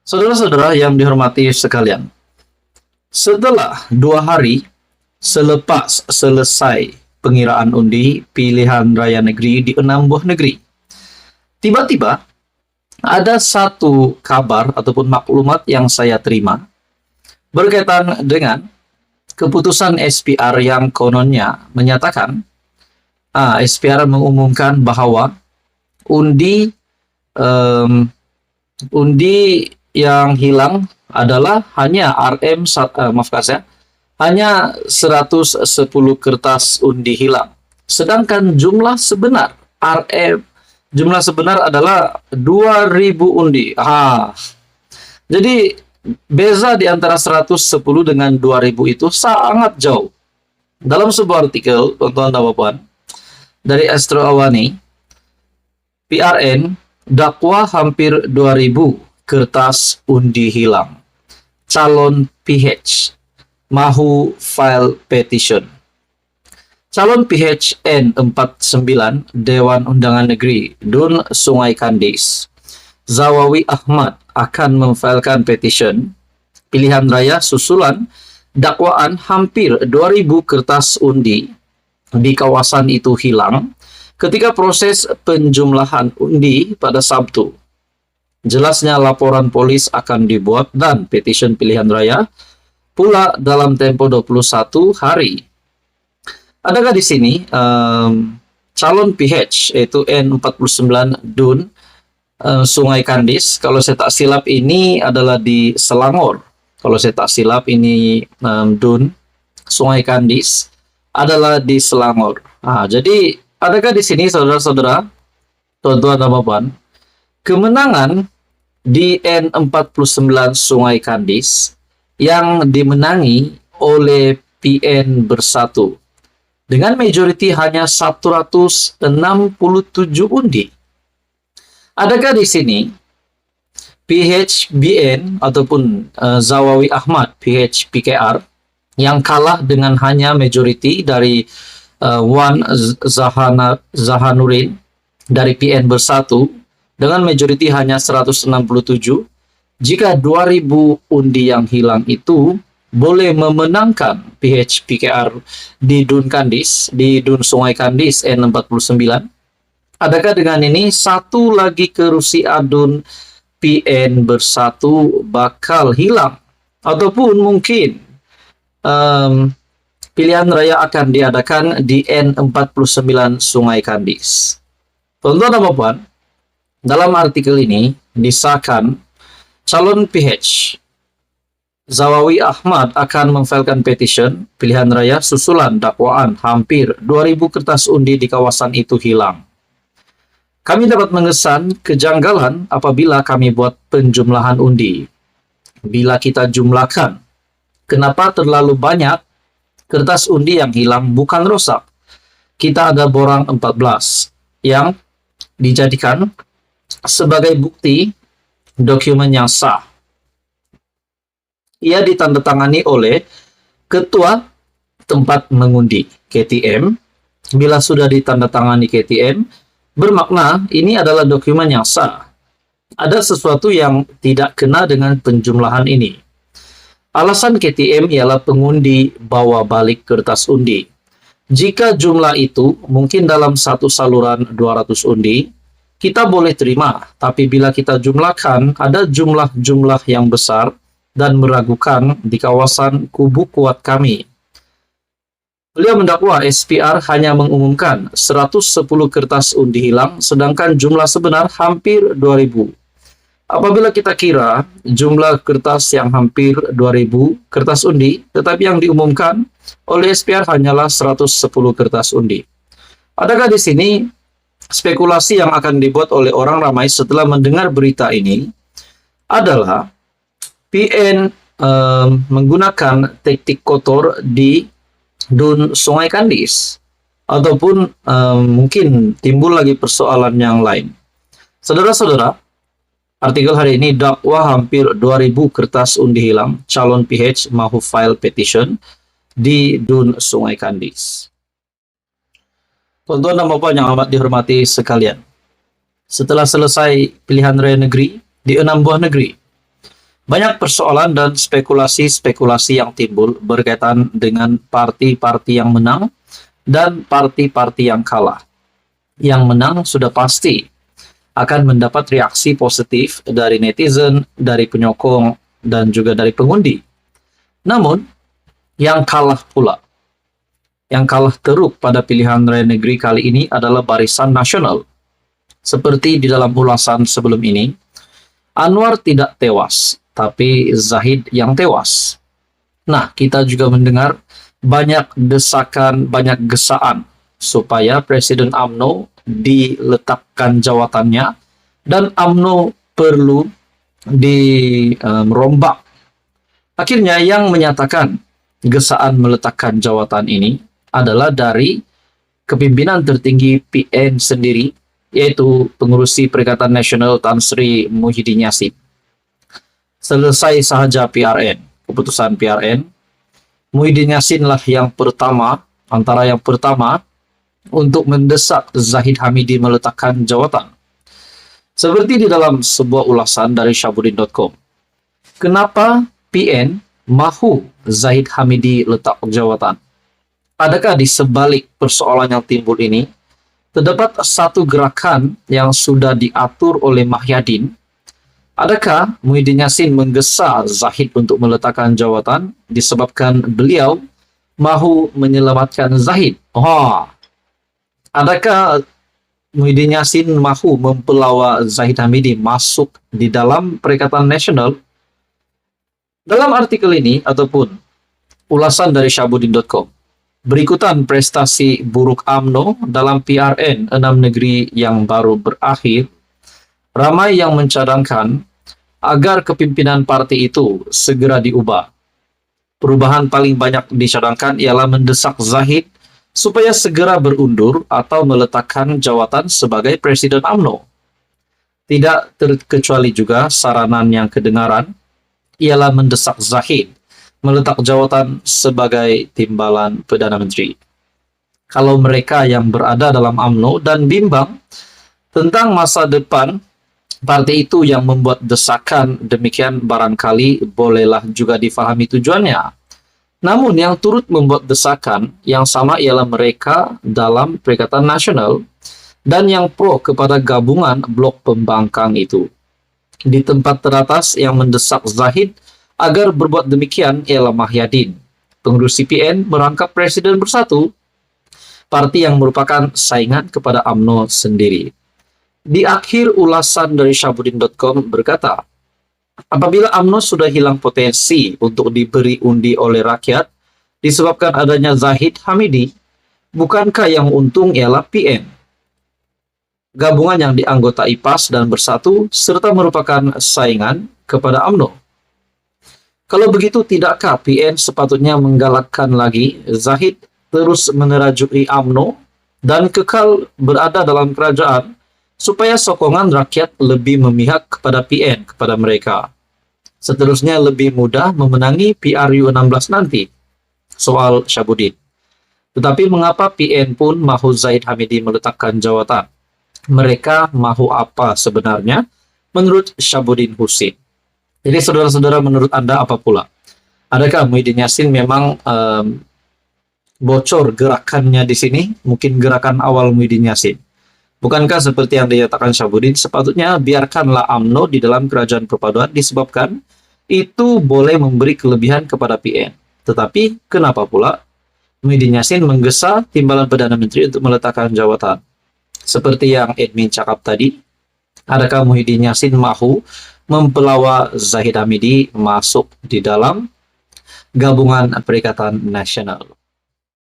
Saudara-saudara yang dihormati sekalian, setelah 2 hari selepas selesai pengiraan undi pilihan raya negeri di 6 buah negeri, tiba-tiba ada satu kabar ataupun maklumat yang saya terima berkaitan dengan keputusan SPR yang kononnya menyatakan SPR mengumumkan bahwa undi undi yang hilang adalah hanya hanya 110 kertas undi hilang. Sedangkan jumlah sebenar adalah 2000 undi. Jadi beza di antara 110 dengan 2000 itu sangat jauh. Dalam sebuah artikel, tonton dan dari Astro Awani, PRN dakwa hampir 2000 kertas undi hilang. Calon PH mahu file petition. Calon PH N49 Dewan Undangan Negeri Dun Sungai Kandis, Zawawi Ahmad akan memfilekan petition pilihan raya susulan dakwaan hampir 2000 kertas undi di kawasan itu hilang ketika proses penjumlahan undi pada Sabtu. Jelasnya laporan polis akan dibuat dan petition pilihan raya pula dalam tempo 21 hari. Adakah di sini calon PH yaitu N49 Dun Sungai Kandis, kalau saya tak silap ini adalah di Selangor. Kalau saya tak silap ini Dun Sungai Kandis adalah di Selangor. Jadi adakah di sini saudara-saudara, tuan-tuan dan puan, kemenangan di N49 Sungai Kandis yang dimenangi oleh PN Bersatu dengan majority hanya 167 undi. Adakah di sini PHBN ataupun Zawawi Ahmad PH PKR yang kalah dengan hanya majority dari Wan Zahanurin dari PN Bersatu dengan majority hanya 167, jika 2000 undi yang hilang itu boleh memenangkan PH PKR di Dun Sungai Kandis N49, adakah dengan ini satu lagi kerusi adun PN Bersatu bakal hilang ataupun mungkin pilihan raya akan diadakan di N49 Sungai Kandis? Tuan-tuan dan puan, dalam artikel ini disahkan calon PH Zawawi Ahmad akan memfilekan petition pilihan raya susulan dakwaan hampir 2000 kertas undi di kawasan itu hilang. Kami dapat mengesan kejanggalan apabila kami buat penjumlahan undi. Bila kita jumlahkan, kenapa terlalu banyak kertas undi yang hilang bukan rosak? Kita ada borang 14 yang dijadikan sebagai bukti dokumen yang sah. Ia ditandatangani oleh Ketua Tempat Mengundi KTM. Bila sudah ditandatangani KTM, bermakna ini adalah dokumen yang sah. Ada sesuatu yang tidak kena dengan penjumlahan ini. Alasan KTM ialah pengundi bawa balik kertas undi. Jika jumlah itu mungkin dalam satu saluran 200 undi, kita boleh terima, tapi bila kita jumlahkan, ada jumlah-jumlah yang besar dan meragukan di kawasan kubu kuat kami. Beliau mendakwa SPR hanya mengumumkan 110 kertas undi hilang, sedangkan jumlah sebenar hampir 2000. Apabila kita kira jumlah kertas yang hampir 2000 kertas undi, tetapi yang diumumkan oleh SPR hanyalah 110 kertas undi. Adakah di sini spekulasi yang akan dibuat oleh orang ramai setelah mendengar berita ini adalah PN menggunakan taktik kotor di Dun Sungai Kandis, ataupun mungkin timbul lagi persoalan yang lain. Saudara-saudara, artikel hari ini dakwa hampir 2000 kertas undi hilang, calon PH mahu file petition di Dun Sungai Kandis. Tuan-tuan dan puan yang amat dihormati sekalian, setelah selesai pilihan raya negeri di 6 buah negeri, Banyak persoalan dan spekulasi-spekulasi yang timbul berkaitan dengan parti-parti yang menang dan parti-parti yang kalah. Yang menang sudah pasti akan mendapat reaksi positif dari netizen, dari penyokong, dan juga dari pengundi. Namun, yang kalah pula, yang kalah teruk pada pilihan raya negeri kali ini adalah Barisan Nasional. Seperti di dalam ulasan sebelum ini, Anwar tidak tewas, tapi Zahid yang tewas. Nah, kita juga mendengar banyak desakan, banyak gesaan supaya Presiden UMNO diletakkan jawatannya dan UMNO perlu dirombak. Akhirnya yang menyatakan gesaan meletakkan jawatan ini adalah dari kepimpinan tertinggi PN sendiri, yaitu pengurusi Perikatan Nasional Tan Sri Muhyiddin Yassin. Selesai sahaja PRN, keputusan PRN, Muhyiddin Yassin lah yang pertama, antara yang pertama, untuk mendesak Zahid Hamidi meletakkan jawatan. Seperti di dalam sebuah ulasan dari Syahbudin.com. Kenapa PN mahu Zahid Hamidi letak jawatan? Adakah di sebalik persoalan yang timbul ini, terdapat satu gerakan yang sudah diatur oleh Mahyadin? Adakah Muhyiddin Yassin menggesa Zahid untuk meletakkan jawatan disebabkan beliau mahu menyelamatkan Zahid? Adakah Muhyiddin Yassin mahu mempelawa Zahid Hamidi masuk di dalam Perikatan Nasional? Dalam artikel ini ataupun ulasan dari Syahbudin.com, berikutan prestasi buruk UMNO dalam PRN 6 negeri yang baru berakhir, ramai yang mencadangkan agar kepimpinan parti itu segera diubah. Perubahan paling banyak dicadangkan ialah mendesak Zahid supaya segera berundur atau meletakkan jawatan sebagai Presiden UMNO. Tidak terkecuali juga saranan yang kedengaran ialah mendesak Zahid meletak jawatan sebagai timbalan Perdana Menteri. Kalau mereka yang berada dalam UMNO dan bimbang tentang masa depan parti itu yang membuat desakan demikian, barangkali bolehlah juga difahami tujuannya. Namun yang turut membuat desakan yang sama ialah mereka dalam Perikatan Nasional dan yang pro kepada gabungan blok pembangkang itu. Di tempat teratas yang mendesak Zahid agar berbuat demikian ialah Mahyadin, pengurus CPN merangkap Presiden Bersatu, parti yang merupakan saingan kepada UMNO sendiri. Di akhir ulasan dari Syahbudin.com berkata, apabila UMNO sudah hilang potensi untuk diberi undi oleh rakyat disebabkan adanya Zahid Hamidi, bukankah yang untung ialah PN? Gabungan yang dianggotai PAS dan Bersatu serta merupakan saingan kepada UMNO. Kalau begitu, tidakkah PN sepatutnya menggalakkan lagi Zahid terus menerajui UMNO dan kekal berada dalam kerajaan supaya sokongan rakyat lebih memihak kepada PN, kepada mereka. Seterusnya lebih mudah memenangi PRU 16 nanti. Soal Syahbudin. Tetapi mengapa PN pun mahu Zahid Hamidi meletakkan jawatan? Mereka mahu apa sebenarnya menurut Syahbudin Husin? Jadi saudara-saudara, menurut Anda apa pula? Adakah Muhyiddin Yassin memang bocor gerakannya di sini? Mungkin gerakan awal Muhyiddin Yassin. Bukankah seperti yang dinyatakan Syahbudin, sepatutnya biarkanlah UMNO di dalam kerajaan perpaduan disebabkan itu boleh memberi kelebihan kepada PN. Tetapi kenapa pula Muhyiddin Yassin menggesa timbalan Perdana Menteri untuk meletakkan jawatan? Seperti yang admin cakap tadi, adakah Muhyiddin Yassin mahu mempelawa Zahid Hamidi masuk di dalam gabungan Perikatan Nasional?